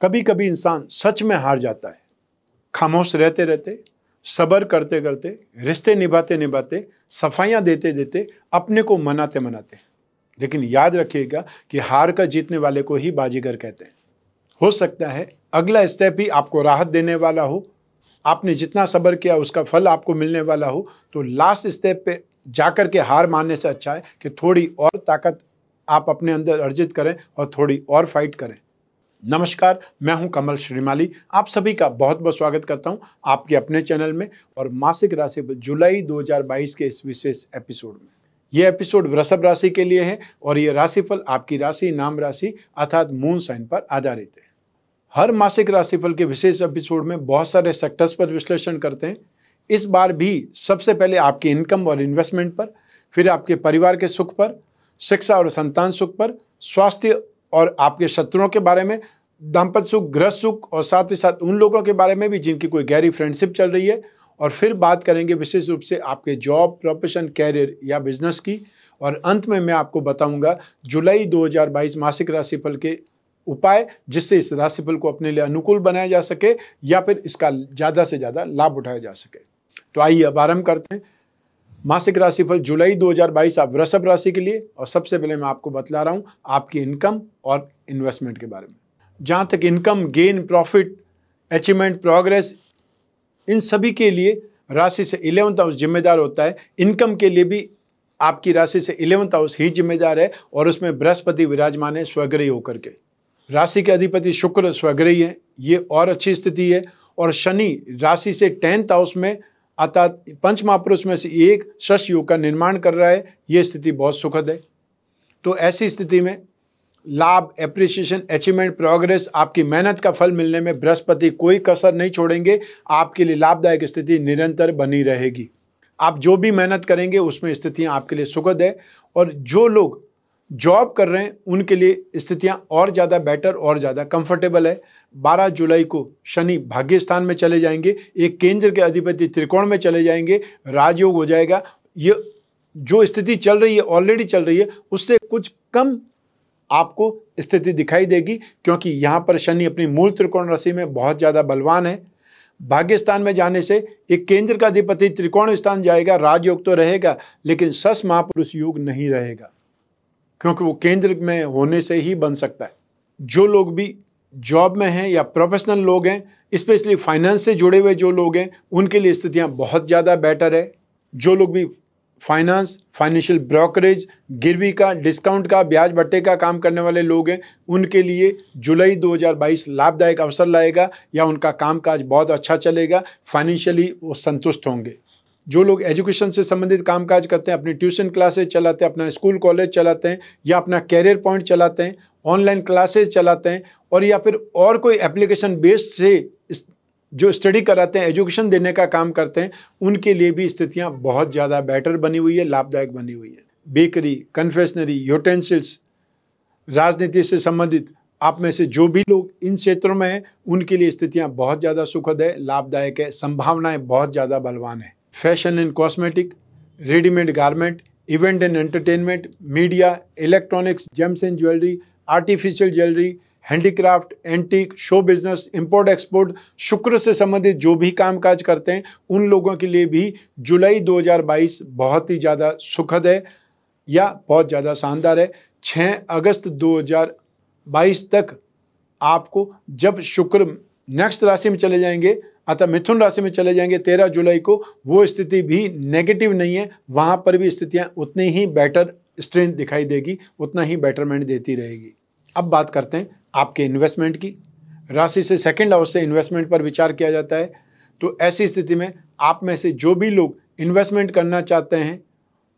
कभी कभी इंसान सच में हार जाता है। खामोश रहते रहते, सब्र करते करते, रिश्ते निभाते निभाते, सफाइयाँ देते देते, अपने को मनाते मनाते। लेकिन याद रखिएगा कि हार कर जीतने वाले को ही बाजीगर कहते हैं। हो सकता है अगला स्टेप ही आपको राहत देने वाला हो। आपने जितना सब्र किया उसका फल आपको मिलने वाला हो। तो लास्ट स्टेप पे जाकर के हार मानने से अच्छा है कि थोड़ी और ताकत आप अपने अंदर अर्जित करें और थोड़ी और फाइट करें। नमस्कार, मैं हूं कमल श्रीमाली। आप सभी का बहुत बहुत स्वागत करता हूं आपके अपने चैनल में और मासिक राशि जुलाई 2022 के इस विशेष एपिसोड में। यह एपिसोड वृषभ राशि के लिए है और यह राशिफल आपकी राशि नाम राशि अर्थात मून साइन पर आधारित है। हर मासिक राशिफल के विशेष एपिसोड में बहुत सारे सेक्टर्स पर विश्लेषण करते हैं। इस बार भी सबसे पहले आपकी इनकम और इन्वेस्टमेंट पर, फिर आपके परिवार के सुख पर, शिक्षा और संतान सुख पर, स्वास्थ्य और आपके शत्रुओं के बारे में, दाम्पत्य सुख, गृह सुख और साथ ही साथ उन लोगों के बारे में भी जिनकी कोई गहरी फ्रेंडशिप चल रही है। और फिर बात करेंगे विशेष रूप से आपके जॉब, प्रोफेशन, कैरियर या बिजनेस की। और अंत में मैं आपको बताऊंगा जुलाई 2022 मासिक राशिफल के उपाय, जिससे इस राशिफल को अपने लिए अनुकूल बनाया जा सके या फिर इसका ज़्यादा से ज़्यादा लाभ उठाया जा सके। तो आइए अब आरंभ करते हैं मासिक राशिफल जुलाई 2022 आप वृषभ राशि के लिए। और सबसे पहले मैं आपको बतला रहा हूँ आपकी इनकम और इन्वेस्टमेंट के बारे में। जहाँ तक income, gain, profit, achievement, progress, इन सभी के लिए राशि से 11th हाउस जिम्मेदार होता है। इनकम के लिए भी आपकी राशि से 11th हाउस ही जिम्मेदार है और उसमें बृहस्पति विराजमान है स्वग्रही होकर के। राशि के अधिपति शुक्र स्वग्रही है, ये और अच्छी स्थिति है। और शनि राशि से 10th हाउस में अर्थात पंच महापुरुष में से एक शश योग का निर्माण कर रहा है। ये स्थिति बहुत सुखद है। तो ऐसी स्थिति में लाभ, एप्रिसिएशन, अचीवमेंट, प्रोग्रेस, आपकी मेहनत का फल मिलने में बृहस्पति कोई कसर नहीं छोड़ेंगे। आपके लिए लाभदायक स्थिति निरंतर बनी रहेगी। आप जो भी मेहनत करेंगे उसमें स्थितियां आपके लिए सुखद है। और जो लोग जॉब कर रहे हैं उनके लिए स्थितियां और ज़्यादा बेटर और ज़्यादा कंफर्टेबल है। 12 जुलाई को शनि भाग्य स्थान में चले जाएंगे, एक केंद्र के अधिपति त्रिकोण में चले जाएंगे, राजयोग हो जाएगा। ये जो स्थिति चल रही है, ऑलरेडी चल रही है, उससे कुछ कम आपको स्थिति दिखाई देगी, क्योंकि यहाँ पर शनि अपनी मूल त्रिकोण राशि में बहुत ज़्यादा बलवान है। भाग्य स्थान में जाने से एक केंद्र का अधिपति त्रिकोण स्थान जाएगा, राजयोग तो रहेगा लेकिन सस महापुरुष योग नहीं रहेगा, क्योंकि वो केंद्र में होने से ही बन सकता है। जो लोग भी जॉब में हैं या प्रोफेशनल लोग हैं, स्पेशली फाइनेंस से जुड़े हुए जो लोग हैं, उनके लिए स्थितियां बहुत ज़्यादा बेटर है। जो लोग भी फाइनेंस, फाइनेंशियल ब्रोकरेज, गिरवी का, डिस्काउंट का, ब्याज भट्टे का काम करने वाले लोग हैं, उनके लिए जुलाई 2022 लाभदायक अवसर लाएगा या उनका कामकाज बहुत अच्छा चलेगा, फाइनेंशियली वो संतुष्ट होंगे। जो लोग एजुकेशन से संबंधित कामकाज करते हैं, अपनी ट्यूशन क्लासेज चलाते हैं, अपना स्कूल कॉलेज चलाते हैं या अपना कैरियर पॉइंट चलाते हैं, ऑनलाइन क्लासेज चलाते हैं और या फिर और कोई एप्लीकेशन बेस्ड से जो स्टडी कराते हैं, एजुकेशन देने का काम करते हैं, उनके लिए भी स्थितियां बहुत ज़्यादा बेटर बनी हुई है, लाभदायक बनी हुई है। बेकरी, कन्फेक्शनरी, यूटेंसिल्स, राजनीति से संबंधित आप में से जो भी लोग इन क्षेत्रों में हैं, उनके लिए स्थितियां बहुत ज़्यादा सुखद है, लाभदायक है, संभावनाएं बहुत ज़्यादा बलवान है। Fashion and cosmetic, readymade garment, event and entertainment, media, electronics, James and jewellery, artificial jewellery, handicraft, antique, show business, import export, शुक्र से संबंधित जो भी कामकाज करते हैं, उन लोगों के लिए भी जुलाई 2022 बहुत ही ज़्यादा सुखद है या बहुत ज़्यादा शानदार है। 6 अगस्त 2022 तक आपको, जब शुक्र नेक्स्ट राशि में चले जाएंगे अतः मिथुन राशि में चले जाएंगे 13 जुलाई को, वो स्थिति भी नेगेटिव नहीं है। वहाँ पर भी स्थितियाँ उतनी ही बेटर स्ट्रेंथ दिखाई देगी, उतना ही बेटरमेंट देती रहेगी। अब बात करते हैं आपके इन्वेस्टमेंट की। राशि से 2nd हाउस से इन्वेस्टमेंट पर विचार किया जाता है। तो ऐसी स्थिति में आप में से जो भी लोग इन्वेस्टमेंट करना चाहते हैं,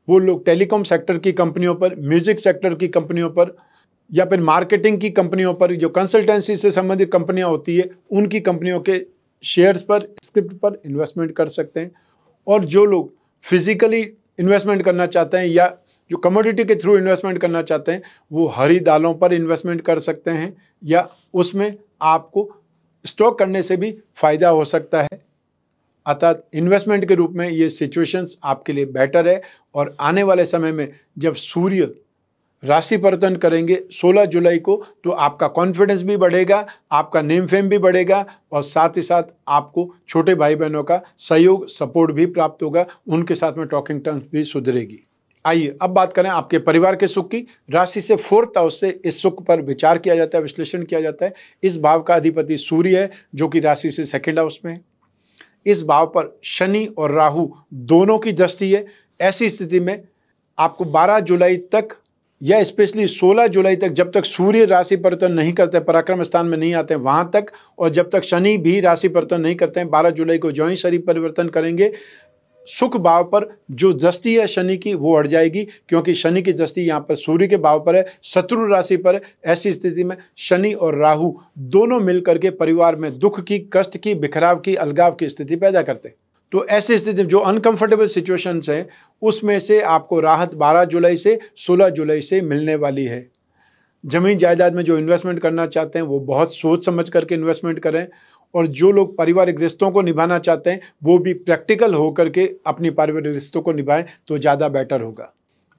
वो लोग टेलीकॉम सेक्टर की कंपनियों पर, म्यूजिक सेक्टर की कंपनियों पर या फिर मार्केटिंग की कंपनियों पर, जो कंसल्टेंसी से संबंधित कंपनियां होती है, उनकी कंपनियों के शेयर्स पर, स्क्रिप्ट पर इन्वेस्टमेंट कर सकते हैं। और जो लोग फिजिकली इन्वेस्टमेंट करना चाहते हैं या जो कमोडिटी के थ्रू इन्वेस्टमेंट करना चाहते हैं, वो हरी दालों पर इन्वेस्टमेंट कर सकते हैं या उसमें आपको स्टॉक करने से भी फायदा हो सकता है। अर्थात इन्वेस्टमेंट के रूप में ये सिचुएशंस आपके लिए बेटर है। और आने वाले समय में जब सूर्य राशि परिवर्तन करेंगे 16 जुलाई को, तो आपका कॉन्फिडेंस भी बढ़ेगा, आपका नेम फेम भी बढ़ेगा और साथ ही साथ आपको छोटे भाई बहनों का सहयोग, सपोर्ट भी प्राप्त होगा, उनके साथ में टॉकिंग टर्म्स भी सुधरेगी। आइए अब बात करें आपके परिवार के सुख की। राशि से 4th हाउस से इस सुख पर विचार किया जाता है, विश्लेषण किया जाता है। इस भाव का अधिपति सूर्य है जो कि राशि से 2nd हाउस में है। इस भाव पर शनि और राहु दोनों की दृष्टि है। ऐसी स्थिति में आपको 12 जुलाई तक या स्पेशली 16 जुलाई तक, जब तक सूर्य राशि परिवर्तन नहीं करते, पराक्रम स्थान में नहीं आते हैं वहां तक, और जब तक शनि भी राशि परिवर्तन नहीं करते हैं, 12 जुलाई को जो ही शनि परिवर्तन करेंगे, सुख भाव पर जो दृष्टि है शनि की वो हट जाएगी, क्योंकि शनि की दृष्टि यहाँ पर सूर्य के भाव पर है, शत्रु राशि पर है। ऐसी स्थिति में शनि और राहु दोनों मिलकर के परिवार में दुख की, कष्ट की, बिखराव की, अलगाव की स्थिति पैदा करते हैं। तो ऐसी स्थिति में जो अनकंफर्टेबल सिचुएशंस हैं उसमें से आपको राहत 12 जुलाई से 16 जुलाई से मिलने वाली है। जमीन जायदाद में जो इन्वेस्टमेंट करना चाहते हैं वो बहुत सोच समझ करके इन्वेस्टमेंट करें, और जो लोग पारिवारिक रिश्तों को निभाना चाहते हैं वो भी प्रैक्टिकल होकर के अपनी पारिवारिक रिश्तों को निभाएं तो ज़्यादा बेटर होगा।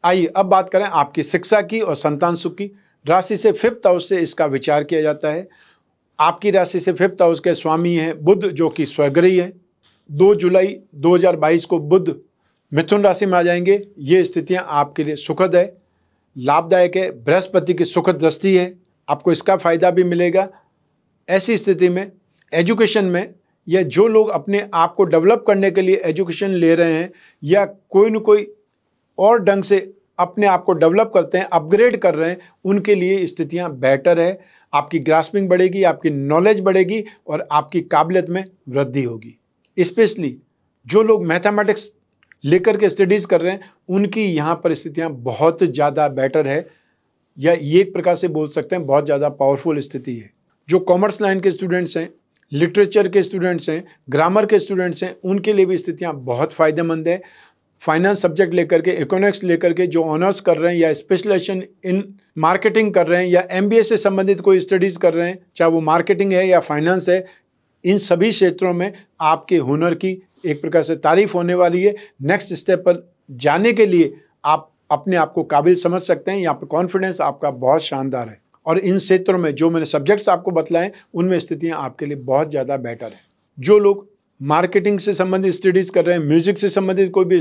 आइए अब बात करें आपकी शिक्षा की और संतान सुख की। राशि से 5th हाउस से इसका विचार किया जाता है। आपकी राशि से 5th हाउस के स्वामी हैं बुध जो कि स्वग्रही है। 2 जुलाई 2022 को बुध मिथुन राशि में आ जाएंगे। ये स्थितियाँ आपके लिए सुखद है, लाभदायक है। बृहस्पति की सुखद दृष्टि है, आपको इसका फायदा भी मिलेगा। ऐसी स्थिति में एजुकेशन में, या जो लोग अपने आप को डेवलप करने के लिए एजुकेशन ले रहे हैं या कोई न कोई और ढंग से अपने आप को डेवलप करते हैं, अपग्रेड कर रहे हैं, उनके लिए स्थितियां बेटर है। आपकी ग्रास्पिंग बढ़ेगी, आपकी नॉलेज बढ़ेगी और आपकी काबिलियत में वृद्धि होगी। स्पेशली जो लोग मैथमेटिक्स लेकर के स्टडीज़ कर रहे हैं उनकी यहाँ पर स्थितियाँ बहुत ज़्यादा बेटर है, या ये एक प्रकार से बोल सकते हैं बहुत ज़्यादा पावरफुल स्थिति है। जो कॉमर्स लाइन के स्टूडेंट्स हैं, लिटरेचर के स्टूडेंट्स हैं, ग्रामर के स्टूडेंट्स हैं, उनके लिए भी स्थितियाँ बहुत फ़ायदेमंद है। फाइनेंस सब्जेक्ट लेकर के, इकोनॉमिक्स लेकर के जो ऑनर्स कर रहे हैं या स्पेशलाइजेशन इन मार्केटिंग कर रहे हैं या MBA से संबंधित कोई स्टडीज़ कर रहे हैं, चाहे वो मार्केटिंग है या फाइनेंस है, इन सभी क्षेत्रों में आपके हुनर की एक प्रकार से तारीफ होने वाली है। नेक्स्ट स्टेप पर जाने के लिए आप अपने आप को काबिल समझ सकते हैं। यहाँ पर कॉन्फिडेंस आपका बहुत शानदार है, और इन क्षेत्रों में जो मैंने सब्जेक्ट्स आपको बतलाएं उनमें स्थितियाँ आपके लिए बहुत ज़्यादा बेटर है। जो लोग मार्केटिंग से संबंधित स्टडीज़ कर रहे हैं, म्यूज़िक से संबंधित कोई भी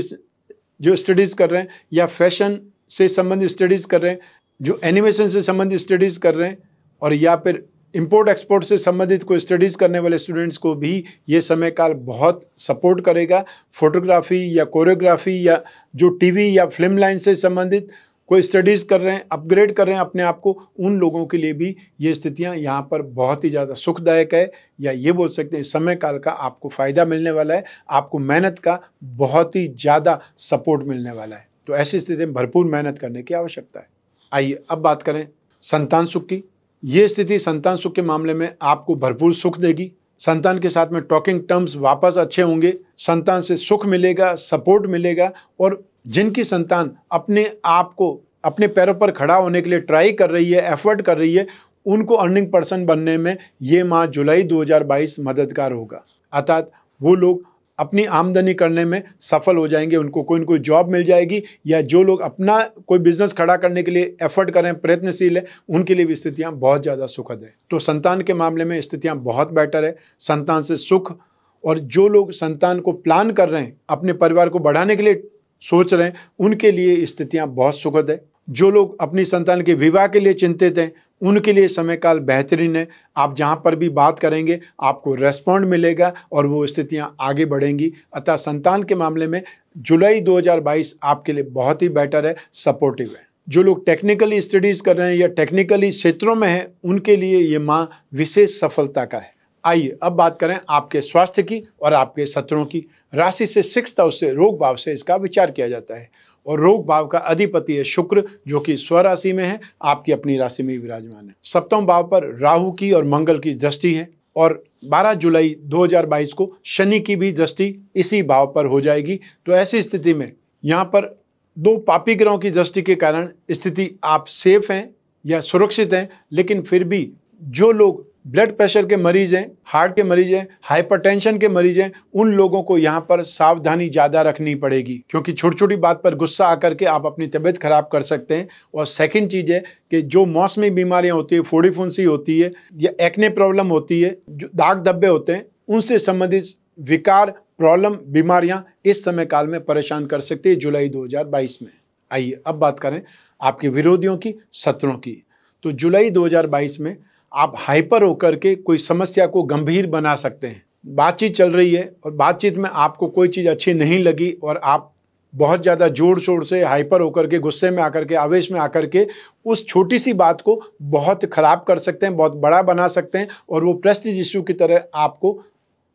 जो स्टडीज़ कर रहे हैं, या फैशन से संबंधित स्टडीज़ कर रहे हैं, जो एनिमेशन से संबंधित स्टडीज़ कर रहे हैं, और या फिर इंपोर्ट एक्सपोर्ट से संबंधित कोई स्टडीज़ करने वाले स्टूडेंट्स को भी ये समय काल बहुत सपोर्ट करेगा। फोटोग्राफी या कोरियोग्राफी या जो टीवी या फिल्म लाइन से संबंधित कोई स्टडीज़ कर रहे हैं, अपग्रेड कर रहे हैं अपने आप को, उन लोगों के लिए भी ये स्थितियां यहाँ पर बहुत ही ज़्यादा सुखदायक है, या ये बोल सकते हैं इस समय काल का आपको फ़ायदा मिलने वाला है। आपको मेहनत का बहुत ही ज़्यादा सपोर्ट मिलने वाला है, तो ऐसी स्थिति में भरपूर मेहनत करने की आवश्यकता है। आइए अब बात करें संतान सुख की। ये स्थिति संतान सुख के मामले में आपको भरपूर सुख देगी। संतान के साथ में टॉकिंग टर्म्स वापस अच्छे होंगे, संतान से सुख मिलेगा, सपोर्ट मिलेगा, और जिनकी संतान अपने आप को अपने पैरों पर खड़ा होने के लिए ट्राई कर रही है, एफर्ट कर रही है, उनको अर्निंग पर्सन बनने में ये माह जुलाई 2022 मददगार होगा। अर्थात वो लोग अपनी आमदनी करने में सफल हो जाएंगे, उनको कोई न कोई जॉब मिल जाएगी, या जो लोग अपना कोई बिजनेस खड़ा करने के लिए एफर्ट करें, प्रयत्नशील है, उनके लिए भी स्थितियाँ बहुत ज़्यादा सुखद है। तो संतान के मामले में स्थितियाँ बहुत बेटर है, संतान से सुख। और जो लोग संतान को प्लान कर रहे हैं, अपने परिवार को बढ़ाने के लिए सोच रहे हैं, उनके लिए स्थितियाँ बहुत सुखद है। जो लोग अपनी संतान के विवाह के लिए चिंतित हैं, उनके लिए समय काल बेहतरीन है। आप जहाँ पर भी बात करेंगे आपको रेस्पॉन्ड मिलेगा और वो स्थितियाँ आगे बढ़ेंगी। अतः संतान के मामले में जुलाई 2022 आपके लिए बहुत ही बेटर है, सपोर्टिव है। जो लोग टेक्निकली स्टडीज़ कर रहे हैं या टेक्निकली क्षेत्रों में हैं, उनके लिए ये माह विशेष सफलता का है। आइए अब बात करें आपके स्वास्थ्य की और आपके शत्रुओं की। राशि से 6th हाउस से रोग भाव से इसका विचार किया जाता है, और रोग भाव का अधिपति है शुक्र जो कि स्वराशि में है, आपकी अपनी राशि में ही विराजमान है। 7वें भाव पर राहु की और मंगल की दृष्टि है, और 12 जुलाई 2022 को शनि की भी दृष्टि इसी भाव पर हो जाएगी। तो ऐसी स्थिति में यहाँ पर 2 पापी ग्रहों की दृष्टि के कारण स्थिति आप सेफ हैं या सुरक्षित हैं, लेकिन फिर भी जो लोग ब्लड प्रेशर के मरीज हैं, हार्ट के मरीज हैं, हाइपरटेंशन के मरीज हैं, उन लोगों को यहाँ पर सावधानी ज़्यादा रखनी पड़ेगी, क्योंकि छोटी छोटी बात पर गुस्सा आकर के आप अपनी तबीयत खराब कर सकते हैं। और सेकंड चीज़ है कि जो मौसमी बीमारियाँ होती है, फोड़ी फुंसी होती है या एक्ने प्रॉब्लम होती है, जो दाग धब्बे होते हैं, उनसे संबंधित विकार, प्रॉब्लम, बीमारियाँ इस समय काल में परेशान कर सकती है जुलाई 2022 में। आइए अब बात करें आपके विरोधियों की, शत्रुओं की। तो जुलाई 2022 में आप हाइपर होकर के कोई समस्या को गंभीर बना सकते हैं। बातचीत चल रही है और बातचीत में आपको कोई चीज़ अच्छी नहीं लगी और आप बहुत ज़्यादा जोर शोर से हाइपर होकर के, गुस्से में आकर के, आवेश में आकर के उस छोटी सी बात को बहुत ख़राब कर सकते हैं, बहुत बड़ा बना सकते हैं और वो प्रेस्टीज इश्यू की तरह आपको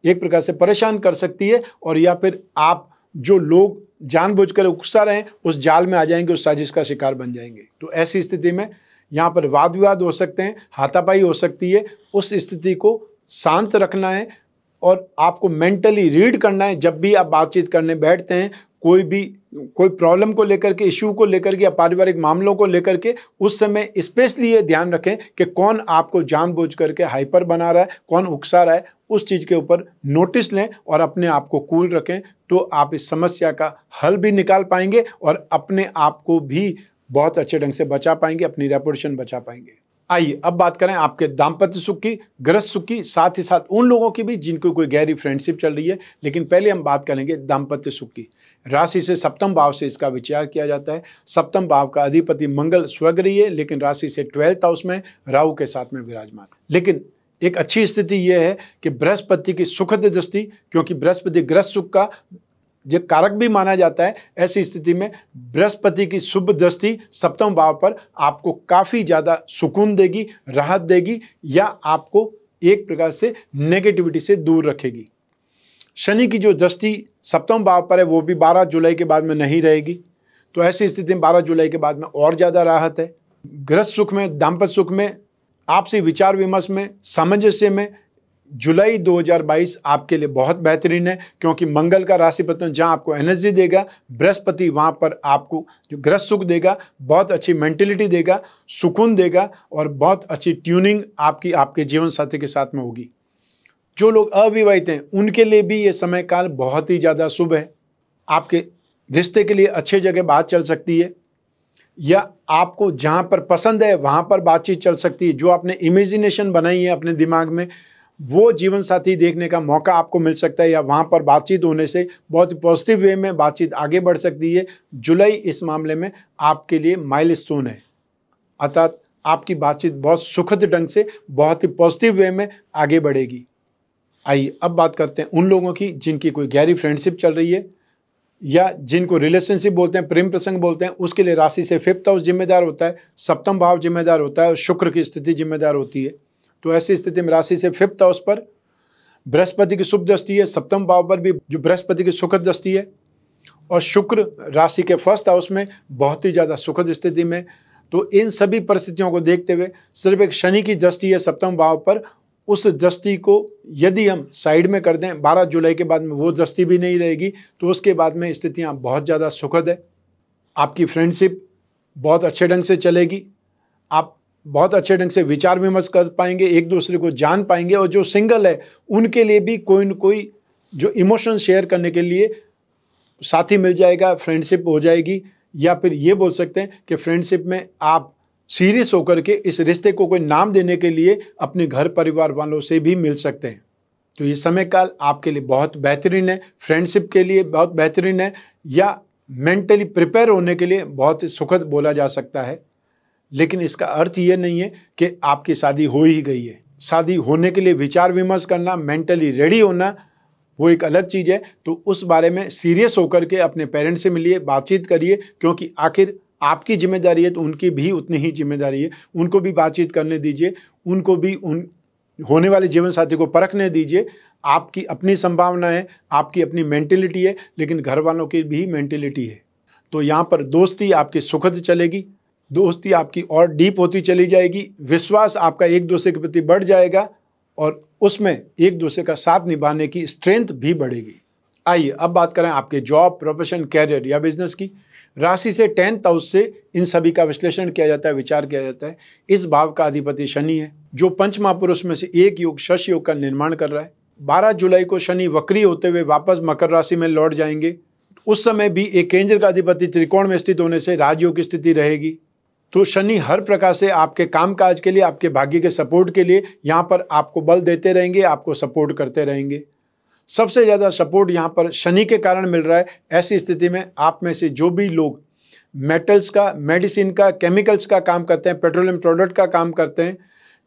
एक प्रकार से परेशान कर सकती है। और या फिर आप जो लोग जानबूझकर उकसा रहे हैं उस जाल में आ जाएंगे, उस साजिश का शिकार बन जाएंगे। तो ऐसी स्थिति में यहाँ पर वाद विवाद हो सकते हैं, हाथापाई हो सकती है। उस स्थिति को शांत रखना है और आपको मेंटली रीड करना है। जब भी आप बातचीत करने बैठते हैं, कोई प्रॉब्लम को लेकर के, इश्यू को लेकर के या पारिवारिक मामलों को लेकर के, उस समय स्पेशली ये ध्यान रखें कि कौन आपको जानबूझ करके हाइपर बना रहा है, कौन उकसा रहा है। उस चीज़ के ऊपर नोटिस लें और अपने आप को कूल रखें, तो आप इस समस्या का हल भी निकाल पाएंगे और अपने आप को भी बहुत अच्छे ढंग से बचा पाएंगे, अपनी रेपुटेशन बचा पाएंगे। आइए अब बात करें आपके दाम्पत्य सुख की, गृहस्थ सुख की, साथ ही साथ उन लोगों की भी जिनको कोई गहरी फ्रेंडशिप चल रही है। लेकिन पहले हम बात करेंगे दाम्पत्य सुख की। राशि से सप्तम भाव से इसका विचार किया जाता है। सप्तम भाव का अधिपति मंगल स्वगृही है, लेकिन राशि से 12th हाउस में राहु के साथ में विराजमान। लेकिन एक अच्छी स्थिति यह है कि बृहस्पति की सुखद दृष्टि, क्योंकि बृहस्पति गृहस्थ सुख का ये कारक भी माना जाता है, ऐसी स्थिति में बृहस्पति की शुभ दृष्टि सप्तम भाव पर आपको काफ़ी ज़्यादा सुकून देगी, राहत देगी या आपको एक प्रकार से नेगेटिविटी से दूर रखेगी। शनि की जो दृष्टि सप्तम भाव पर है वो भी 12 जुलाई के बाद में नहीं रहेगी, तो ऐसी स्थिति में 12 जुलाई के बाद में और ज़्यादा राहत है। गृहस्थ सुख में, दाम्पत्य सुख में, आपसी विचार विमर्श में, सामंजस्य में जुलाई 2022 आपके लिए बहुत बेहतरीन है, क्योंकि मंगल का राशि पतन जहाँ आपको एनर्जी देगा, बृहस्पति वहाँ पर आपको जो गृहस्थ सुख देगा, बहुत अच्छी मेंटेलिटी देगा, सुकून देगा और बहुत अच्छी ट्यूनिंग आपके जीवन साथी के साथ में होगी। जो लोग अविवाहित हैं उनके लिए भी ये समय काल बहुत ही ज़्यादा शुभ है। आपके रिश्ते के लिए अच्छी जगह बात चल सकती है या आपको जहाँ पर पसंद है वहाँ पर बातचीत चल सकती है। जो आपने इमेजिनेशन बनाई है अपने दिमाग में, वो जीवन साथी देखने का मौका आपको मिल सकता है या वहाँ पर बातचीत होने से बहुत ही पॉजिटिव वे में बातचीत आगे बढ़ सकती है। जुलाई इस मामले में आपके लिए माइलस्टोन है, अर्थात आपकी बातचीत बहुत सुखद ढंग से, बहुत ही पॉजिटिव वे में आगे बढ़ेगी। आइए अब बात करते हैं उन लोगों की जिनकी कोई गहरी फ्रेंडशिप चल रही है या जिनको रिलेशनशिप बोलते हैं, प्रेम प्रसंग बोलते हैं। उसके लिए राशि से 5th हाउस जिम्मेदार होता है, सप्तम भाव जिम्मेदार होता है और शुक्र की स्थिति जिम्मेदार होती है। तो ऐसी स्थिति में राशि से 5th हाउस पर बृहस्पति की शुभ दृष्टि है, सप्तम भाव पर भी जो बृहस्पति की सुखद दृष्टि है और शुक्र राशि के 1st हाउस में बहुत ही ज़्यादा सुखद स्थिति में। तो इन सभी परिस्थितियों को देखते हुए सिर्फ एक शनि की दृष्टि है सप्तम भाव पर, उस दृष्टि को यदि हम साइड में कर दें, 12 जुलाई के बाद में वो दृष्टि भी नहीं रहेगी, तो उसके बाद में स्थितियाँ बहुत ज़्यादा सुखद है। आपकी फ्रेंडशिप बहुत अच्छे ढंग से चलेगी, आप बहुत अच्छे ढंग से विचार विमर्श कर पाएंगे, एक दूसरे को जान पाएंगे और जो सिंगल है उनके लिए भी कोई न कोई जो इमोशन शेयर करने के लिए साथी मिल जाएगा, फ्रेंडशिप हो जाएगी। या फिर ये बोल सकते हैं कि फ्रेंडशिप में आप सीरियस होकर के इस रिश्ते को कोई नाम देने के लिए अपने घर परिवार वालों से भी मिल सकते हैं। तो ये समय काल आपके लिए बहुत बेहतरीन है, फ्रेंडशिप के लिए बहुत बेहतरीन है या मेंटली प्रिपेयर होने के लिए बहुत ही सुखद बोला जा सकता है। लेकिन इसका अर्थ ये नहीं है कि आपकी शादी हो ही गई है। शादी होने के लिए विचार विमर्श करना, मेंटली रेडी होना, वो एक अलग चीज़ है। तो उस बारे में सीरियस होकर के अपने पेरेंट्स से मिलिए, बातचीत करिए, क्योंकि आखिर आपकी जिम्मेदारी है तो उनकी भी उतनी ही जिम्मेदारी है। उनको भी बातचीत करने दीजिए, उनको भी उन होने वाले जीवन साथी को परखने दीजिए। आपकी अपनी संभावना है, आपकी अपनी मेंटेलिटी है, लेकिन घर वालों की भी मेंटेलिटी है। तो यहाँ पर दोस्ती आपकी सुखद चलेगी, दोस्ती आपकी और डीप होती चली जाएगी, विश्वास आपका एक दूसरे के प्रति बढ़ जाएगा और उसमें एक दूसरे का साथ निभाने की स्ट्रेंथ भी बढ़ेगी। आइए अब बात करें आपके जॉब, प्रोफेशन, कैरियर या बिजनेस की। राशि से 10th हाउस से इन सभी का विश्लेषण किया जाता है, विचार किया जाता है। इस भाव का अधिपति शनि है, जो पंच महापुरुष में से एक योग शश योग का निर्माण कर रहा है। 12 जुलाई को शनि वक्री होते हुए वापस मकर राशि में लौट जाएंगे। उस समय भी एक केंद्र का अधिपति त्रिकोण में स्थित होने से राजयोग की स्थिति रहेगी। तो शनि हर प्रकार से आपके कामकाज के लिए, आपके भाग्य के सपोर्ट के लिए यहाँ पर आपको बल देते रहेंगे, आपको सपोर्ट करते रहेंगे। सबसे ज़्यादा सपोर्ट यहाँ पर शनि के कारण मिल रहा है। ऐसी स्थिति में आप में से जो भी लोग मेटल्स का, मेडिसिन का, केमिकल्स का काम करते हैं, पेट्रोलियम प्रोडक्ट का काम करते हैं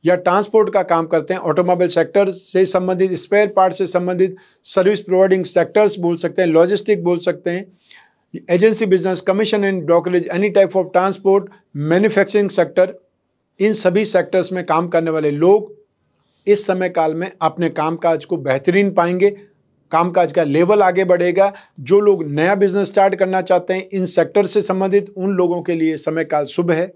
या ट्रांसपोर्ट का काम करते हैं, ऑटोमोबाइल सेक्टर से संबंधित, स्पेयर पार्ट से संबंधित, सर्विस प्रोवाइडिंग सेक्टर्स बोल सकते हैं, लॉजिस्टिक बोल सकते हैं, agency business, commission and brokerage, any type of transport, manufacturing sector, इन सभी सेक्टर्स में काम करने वाले लोग इस समय काल में अपने कामकाज को बेहतरीन पाएंगे, कामकाज का लेवल आगे बढ़ेगा। जो लोग नया बिजनेस स्टार्ट करना चाहते हैं इन सेक्टर से संबंधित, उन लोगों के लिए समय काल शुभ है।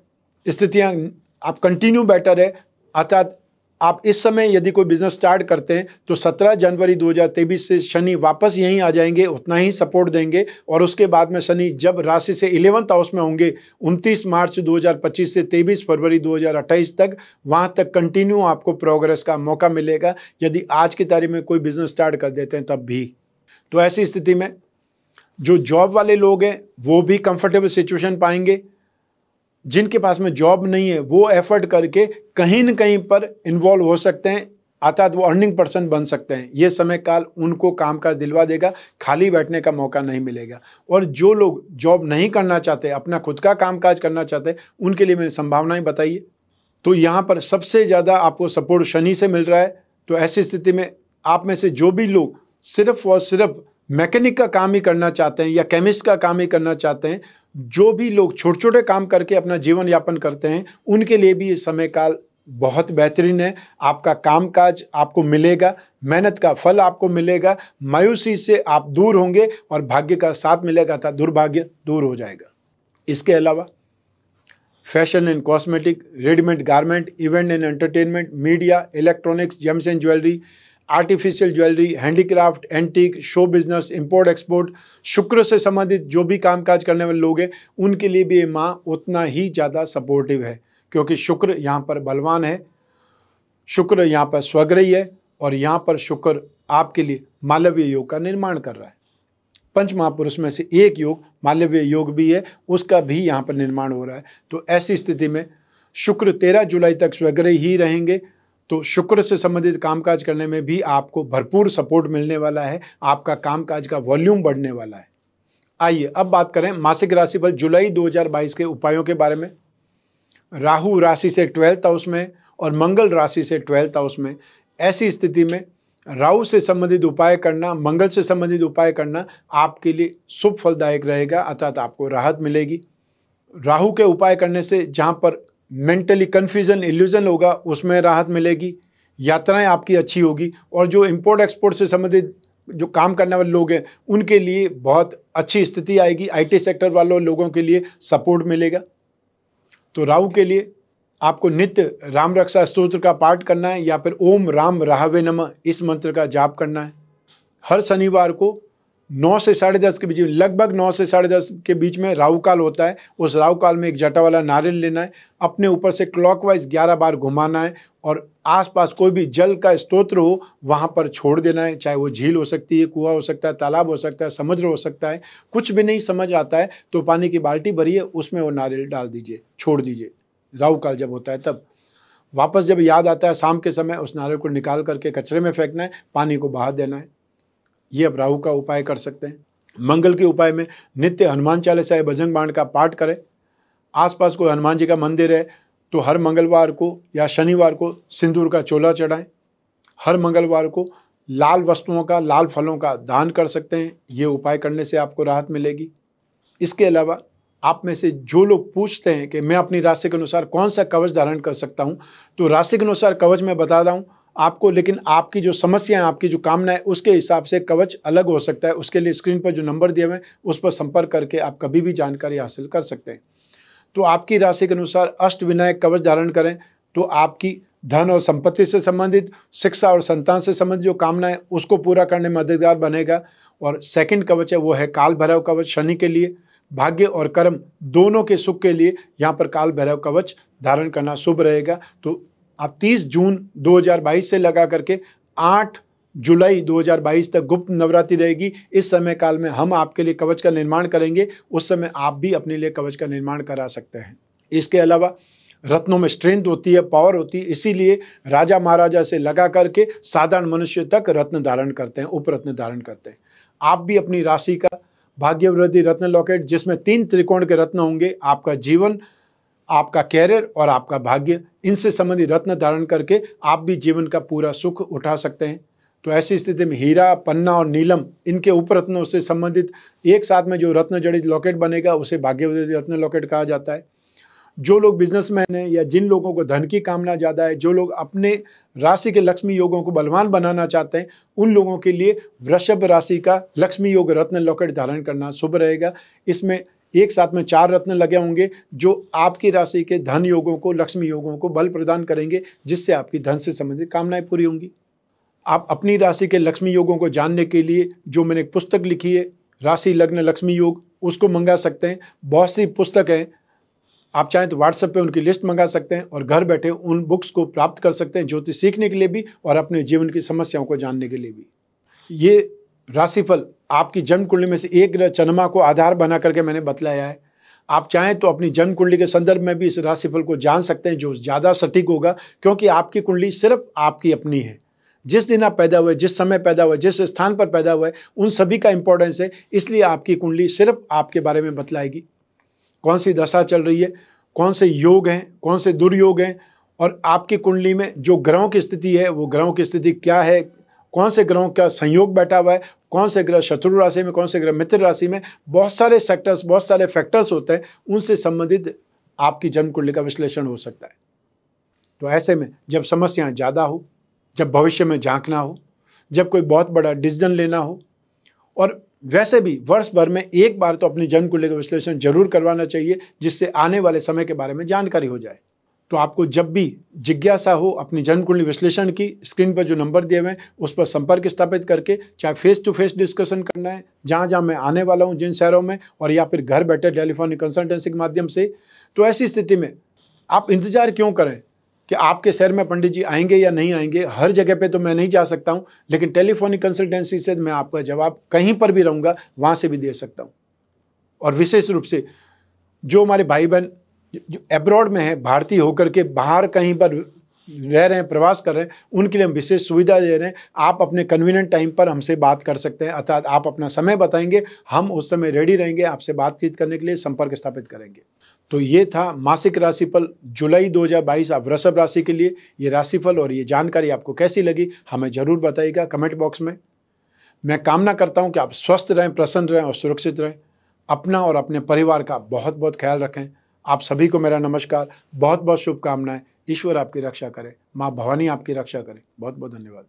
स्थितियाँ आप कंटिन्यू बेटर है, अर्थात आप इस समय यदि कोई बिजनेस स्टार्ट करते हैं तो 17 जनवरी 2023 से शनि वापस यहीं आ जाएंगे, उतना ही सपोर्ट देंगे। और उसके बाद में शनि जब राशि से 11th हाउस में होंगे 29 मार्च 2025 से 23 फरवरी 2028 तक, वहाँ तक कंटिन्यू आपको प्रोग्रेस का मौका मिलेगा यदि आज की तारीख में कोई बिजनेस स्टार्ट कर देते हैं तब भी। तो ऐसी स्थिति में जो जॉब वाले लोग हैं वो भी कंफर्टेबल सिचुएशन पाएंगे। जिनके पास में जॉब नहीं है वो एफर्ट करके कहीं न कहीं पर इन्वॉल्व हो सकते हैं, अर्थात वो अर्निंग पर्सन बन सकते हैं। ये समय काल उनको कामकाज दिलवा देगा, खाली बैठने का मौका नहीं मिलेगा। और जो लोग जॉब नहीं करना चाहते, अपना खुद का कामकाज करना चाहते, उनके लिए मैंने संभावनाएं बताइए। तो यहाँ पर सबसे ज़्यादा आपको सपोर्ट शनि से मिल रहा है। तो ऐसी स्थिति में आप में से जो भी लोग सिर्फ और सिर्फ मैकेनिक का काम ही करना चाहते हैं या केमिस्ट का काम ही करना चाहते हैं, जो भी लोग छोटे छोटे काम करके अपना जीवन यापन करते हैं, उनके लिए भी ये समय काल बहुत बेहतरीन है। आपका कामकाज आपको मिलेगा, मेहनत का फल आपको मिलेगा, मायूसी से आप दूर होंगे और भाग्य का साथ मिलेगा था, दुर्भाग्य दूर हो जाएगा। इसके अलावा fashion and cosmetic, readymade garment, event and entertainment, media, electronics, James and jewellery, artificial jewellery, handicraft, antique, show business, import export, शुक्र से संबंधित जो भी कामकाज करने वाले लोग हैं उनके लिए भी ये माह उतना ही ज़्यादा सपोर्टिव है, क्योंकि शुक्र यहाँ पर बलवान है, शुक्र यहाँ पर स्वग्रही है और यहाँ पर शुक्र आपके लिए मालवीय योग का निर्माण कर रहा है। पंच महापुरुष में से एक योग मालवीय योग भी है, उसका भी यहाँ पर निर्माण हो रहा है। तो ऐसी स्थिति में शुक्र 13 जुलाई तक स्वग्रही ही रहेंगे। तो शुक्र से संबंधित कामकाज करने में भी आपको भरपूर सपोर्ट मिलने वाला है, आपका कामकाज का वॉल्यूम बढ़ने वाला है। आइए अब बात करें मासिक राशि पर जुलाई 2022 के उपायों के बारे में। राहु राशि से 12th हाउस में और मंगल राशि से 12th हाउस में, ऐसी स्थिति में राहु से संबंधित उपाय करना, मंगल से संबंधित उपाय करना आपके लिए शुभ फलदायक रहेगा, अर्थात आपको राहत मिलेगी। राहु के उपाय करने से जहाँ पर मेंटली कन्फ्यूजन, इल्यूजन होगा उसमें राहत मिलेगी, यात्राएं आपकी अच्छी होगी। और जो इंपोर्ट एक्सपोर्ट से संबंधित जो काम करने वाले लोग हैं उनके लिए बहुत अच्छी स्थिति आएगी। आईटी सेक्टर वालों लोगों के लिए सपोर्ट मिलेगा। तो राहु के लिए आपको नित्य राम रक्षा स्तोत्र का पाठ करना है या फिर ओम राम राहवे नमः इस मंत्र का जाप करना है। हर शनिवार को 9 से 10:30 के बीच में, लगभग 9 से 10:30 के बीच में राहु काल होता है। उस राहु काल में एक जटा वाला नारियल लेना है, अपने ऊपर से क्लॉकवाइज 11 बार घुमाना है और आसपास कोई भी जल का स्तोत्र हो वहाँ पर छोड़ देना है। चाहे वो झील हो सकती है, कुआं हो सकता है, तालाब हो सकता है, समुद्र हो सकता है। कुछ भी नहीं समझ आता है तो पानी की बाल्टी भरिए, उसमें वो नारियल डाल दीजिए, छोड़ दीजिए। राहु काल जब होता है तब वापस जब याद आता है शाम के समय उस नारियल को निकाल करके कचरे में फेंकना है, पानी को बहा देना है। ये अब राहु का उपाय कर सकते हैं। मंगल के उपाय में नित्य हनुमान चालीसा या बजरंग बाण का पाठ करें। आसपास कोई हनुमान जी का मंदिर है तो हर मंगलवार को या शनिवार को सिंदूर का चोला चढ़ाएं। हर मंगलवार को लाल वस्तुओं का, लाल फलों का दान कर सकते हैं। ये उपाय करने से आपको राहत मिलेगी। इसके अलावा आप में से जो लोग पूछते हैं कि मैं अपनी राशि के अनुसार कौन सा कवच धारण कर सकता हूँ, तो राशि के अनुसार कवच मैं बता रहा हूँ आपको, लेकिन आपकी जो समस्या है, आपकी जो कामना है, उसके हिसाब से कवच अलग हो सकता है। उसके लिए स्क्रीन पर जो नंबर दिए हुए हैं उस पर संपर्क करके आप कभी भी जानकारी हासिल कर सकते हैं। तो आपकी राशि के अनुसार अष्टविनायक कवच धारण करें तो आपकी धन और संपत्ति से संबंधित, शिक्षा और संतान से संबंधित जो कामना है उसको पूरा करने में मददगार बनेगा। और सेकंड कवच है वो है काल भैरव कवच। शनि के लिए भाग्य और कर्म दोनों के सुख के लिए यहाँ पर काल भैरव कवच धारण करना शुभ रहेगा। तो आप 30 जून 2022 से लगा करके 8 जुलाई 2022 तक गुप्त नवरात्रि रहेगी। इस समय काल में हम आपके लिए कवच का निर्माण करेंगे। उस समय आप भी अपने लिए कवच का निर्माण करा सकते हैं। इसके अलावा रत्नों में स्ट्रेंथ होती है, पावर होती है, इसीलिए राजा महाराजा से लगा करके साधारण मनुष्य तक रत्न धारण करते हैं, उपरत्न धारण करते हैं। आप भी अपनी राशि का भाग्यवृद्धि रत्न लॉकेट, जिसमें 3 त्रिकोण के रत्न होंगे, आपका जीवन, आपका कैरियर और आपका भाग्य, इनसे संबंधित रत्न धारण करके आप भी जीवन का पूरा सुख उठा सकते हैं। तो ऐसी स्थिति में हीरा, पन्ना और नीलम, इनके उपरत्नों से संबंधित एक साथ में जो रत्न जड़ित लॉकेट बनेगा उसे भाग्यवृद्धि रत्न लॉकेट कहा जाता है। जो लोग बिजनेसमैन हैं या जिन लोगों को धन की कामना ज़्यादा है, जो लोग अपने राशि के लक्ष्मी योगों को बलवान बनाना चाहते हैं, उन लोगों के लिए वृषभ राशि का लक्ष्मी योग रत्न लॉकेट धारण करना शुभ रहेगा। इसमें एक साथ में 4 रत्न लगे होंगे जो आपकी राशि के धन योगों को, लक्ष्मी योगों को बल प्रदान करेंगे, जिससे आपकी धन से संबंधित कामनाएं पूरी होंगी। आप अपनी राशि के लक्ष्मी योगों को जानने के लिए जो मैंने एक पुस्तक लिखी है, राशि लग्न लक्ष्मी योग, उसको मंगा सकते हैं। बहुत सी पुस्तक हैं, आप चाहें तो व्हाट्सएप पे उनकी लिस्ट मंगा सकते हैं और घर बैठे उन बुक्स को प्राप्त कर सकते हैं, ज्योतिष सीखने के लिए भी और अपने जीवन की समस्याओं को जानने के लिए भी। ये राशिफल आपकी जन्म कुंडली में से एक ग्रह चंद्रमा को आधार बना करके मैंने बतलाया है। आप चाहें तो अपनी जन्म कुंडली के संदर्भ में भी इस राशिफल को जान सकते हैं, जो ज़्यादा सटीक होगा, क्योंकि आपकी कुंडली सिर्फ आपकी अपनी है। जिस दिन आप पैदा हुए, जिस समय पैदा हुए, जिस स्थान पर पैदा हुए, उन सभी का इंपॉर्टेंस है। इसलिए आपकी कुंडली सिर्फ आपके बारे में बतलाएगी। कौन सी दशा चल रही है, कौन से योग हैं, कौन से दुर्योग हैं, और आपकी कुंडली में जो ग्रहों की स्थिति है वो ग्रहों की स्थिति क्या है, कौन से ग्रहों का संयोग बैठा हुआ है, कौन से ग्रह शत्रु राशि में, कौन से ग्रह मित्र राशि में, बहुत सारे सेक्टर्स, बहुत सारे फैक्टर्स होते हैं, उनसे संबंधित आपकी जन्म कुंडली का विश्लेषण हो सकता है। तो ऐसे में जब समस्याएं ज़्यादा हो, जब भविष्य में झांकना हो, जब कोई बहुत बड़ा डिसीजन लेना हो, और वैसे भी वर्ष भर में एक बार तो अपनी जन्म कुंडली का विश्लेषण जरूर करवाना चाहिए, जिससे आने वाले समय के बारे में जानकारी हो जाए। तो आपको जब भी जिज्ञासा हो अपनी जन्म कुंडली विश्लेषण की, स्क्रीन पर जो नंबर दिए हुए हैं उस पर संपर्क स्थापित करके, चाहे फेस टू फेस डिस्कशन करना है जहाँ जहाँ मैं आने वाला हूँ जिन शहरों में, और या फिर घर बैठे टेलीफोनिक कंसल्टेंसी के माध्यम से, तो ऐसी स्थिति में आप इंतजार क्यों करें कि आपके शहर में पंडित जी आएंगे या नहीं आएंगे। हर जगह पे तो मैं नहीं जा सकता हूं, लेकिन टेलीफोनिक कंसल्टेंसी से मैं आपका जवाब कहीं पर भी रहूंगा वहां से भी दे सकता हूं। और विशेष रूप से जो हमारे भाई बहन जो अब्रॉड में है, भारतीय होकर के बाहर कहीं पर रह रहे हैं, प्रवास कर रहे हैं, उनके लिए हम विशेष सुविधा दे रहे हैं। आप अपने कन्वीनियंट टाइम पर हमसे बात कर सकते हैं, अर्थात आप अपना समय बताएंगे, हम उस समय रेडी रहेंगे आपसे बातचीत करने के लिए, संपर्क स्थापित करेंगे। तो ये था मासिक राशिफल जुलाई 2022 आप वृषभ राशि के लिए। ये राशिफल और ये जानकारी आपको कैसी लगी हमें ज़रूर बताइएगा कमेंट बॉक्स में। मैं कामना करता हूँ कि आप स्वस्थ रहें, प्रसन्न रहें और सुरक्षित रहें। अपना और अपने परिवार का बहुत बहुत ख्याल रखें। आप सभी को मेरा नमस्कार, बहुत बहुत शुभकामनाएं। ईश्वर आपकी रक्षा करे, माँ भवानी आपकी रक्षा करे। बहुत बहुत धन्यवाद।